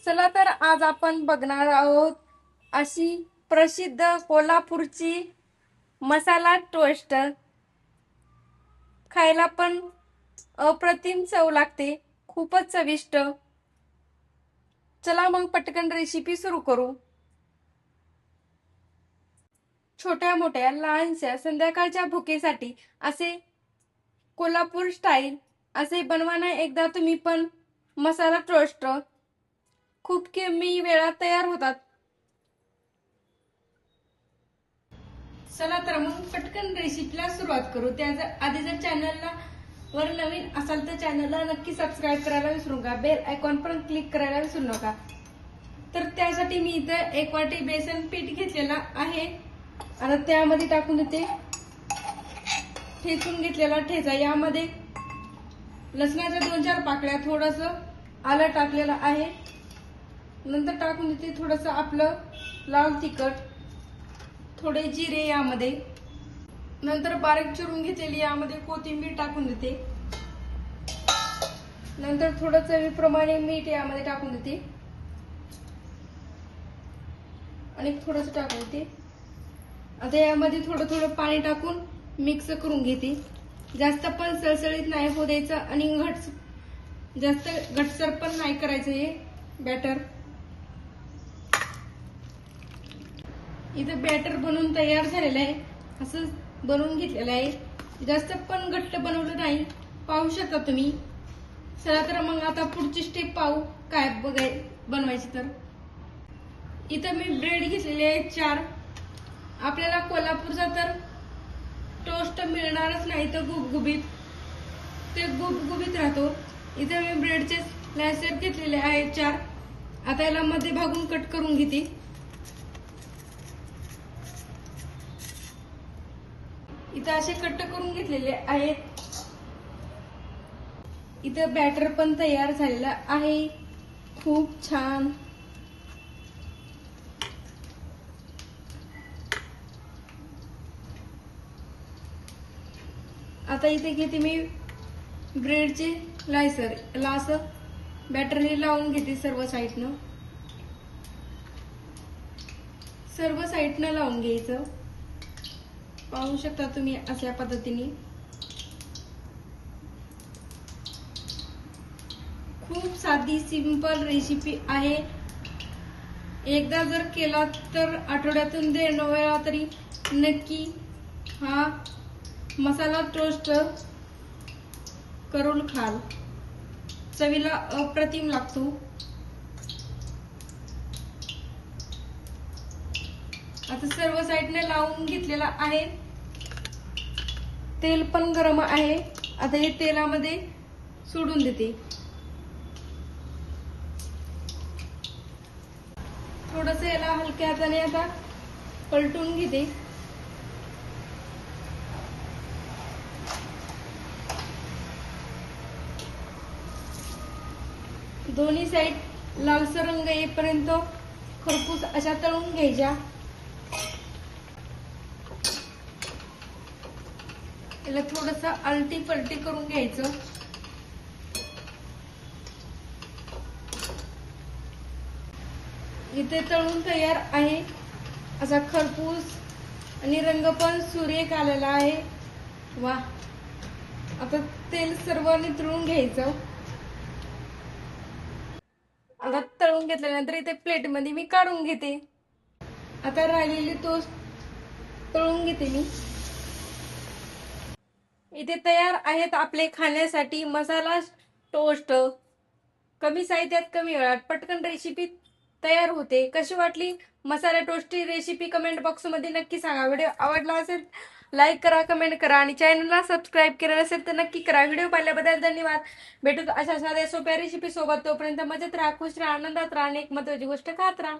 चला तर आज आपण बघणार आहोत अशी प्रसिद्ध कोल्हापूरची मसाला टोस्ट। खायला पण अप्रतिम चव लागते, खूपच चविष्ट। चला मग पटकन रेसिपी सुरू करू। छोट्या मोठ्या लहानशा संध्याकाळच्या भुकेसाठी असे कोल्हापूर स्टाईल असे बनवा ना एकदा तुम्ही पण मसाला टोस्ट। खूप कमी वेळात तयार होतात। चला तर मग पटकन रेसिपीला सुरुवात करू। त्या आधी जर चॅनलला वर नवीन असाल तर चॅनलला नक्की सबस्क्राइब करायला विसरू नका, बेल आयकॉन पण क्लिक करायला विसरू नका। तर त्यासाठी मी इथं 1 वाटी बेसन पीठ घेतलेला आहे आणि त्यामध्ये टाकून देते ठेचून घेतलेला ठेचा। यामध्ये लसणाच्या 2-4 पाकळ्या, थोडंसं आलं टाकलेलं आहे। नंतर टाकून देते थोडंसं आपलं लाल तिखट, थोडे जिरे यामध्ये। नंतर बारीक चिरून घेतलेली यामध्ये कोथिंबीर टाकून देते। नंतर थोडं चवीप्रमाणे मीठ यामध्ये टाकून देते आणि थोडंसं टाकून देते। आता यामध्ये थोडं थोडं पाणी टाकून मिक्स करून घेते। जास्त पण सळसळीत नाही होऊ द्यायचं आणि जास्त घटसर पण नाही करायचं हे बॅटर। इथं बॅटर बनवून तयार झालेलं आहे, असं बनवून घेतलेलं आहे। जास्त पण घट्ट बनवलं नाही, पाहू शकता तुम्ही। चला तर मग आता पुढची स्टेप पाहू काय बनवायची। तर इथं मी ब्रेड घेतलेले आहे 4। आपल्याला कोल्हापूरचा तर टोस्ट मिळणारच नाही तर गुबगुबीत, ते गुबगुबीत राहतो। इथे मी ब्रेडचे स्लायसर घेतलेले आहेत 4। आता याला मध्ये भागून कट करून घेते। इथं असे कट करून घेतलेले आहेत। इथं बॅटर पण तयार झालेला आहे, खूप छान। आता इथे घेते मी ब्रेडचे स्लायसर, याला असं बॅटरने लावून घेते सर्व साईडनं लावून घ्यायचं। पाहू शकता तुम्ही अशा पद्धतीने। खूप साधी सिंपल रेसिपी आहे। एकदा जर केला तर आठवड्यातून 2 वेळा तरी नक्की हा मसाला टोस्ट करून खाल, चवीला अप्रतिम लागतो। आता सर्व साईडने लावून घेतलेला आहे। तेल पण गरम आहे, आता हे तेलामध्ये सोडून देते। थोडंसं याला हलक्या हाताने आता पलटून घेते। दोन्ही साईड लालसर रंग येईपर्यंत खरपूस अशा तळून घ्यायच्या। याला थोडंसं आलटी पलटी करून घ्यायचं। इथे तळून तयार आहे असा खरपूस आणि रंग पण सुरेख आलेला आहे। वा, आता तेल सर्व नितळून घ्यायचं। आता तळून घेतल्यानंतर इथे प्लेट मध्ये मी काढून घेते। आता राहिलेली टोस्ट तळून घेते मी। इथे तयार आहेत आपले खाण्यासाठी मसाला टोस्ट। कमी साहित्यात कमी वेळात पटकन रेसिपी तयार होते। कशी वाटली मसाला टोस्टची रेसिपी कमेंट बॉक्स मध्ये नक्की सांगा। व्हिडिओ आवडला असेल लाईक करा, कमेंट करा आणि चॅनलला सबस्क्राईब केलं नसेल तर नक्की करा। व्हिडिओ पाहिल्याबद्दल धन्यवाद। भेटू अशा साध्या सोप्या रेसिपी सोबत। तोपर्यंत मजेत राहा, खुश राहा, आनंदात राहा आणि एक महत्त्वाची गोष्ट खात राहा।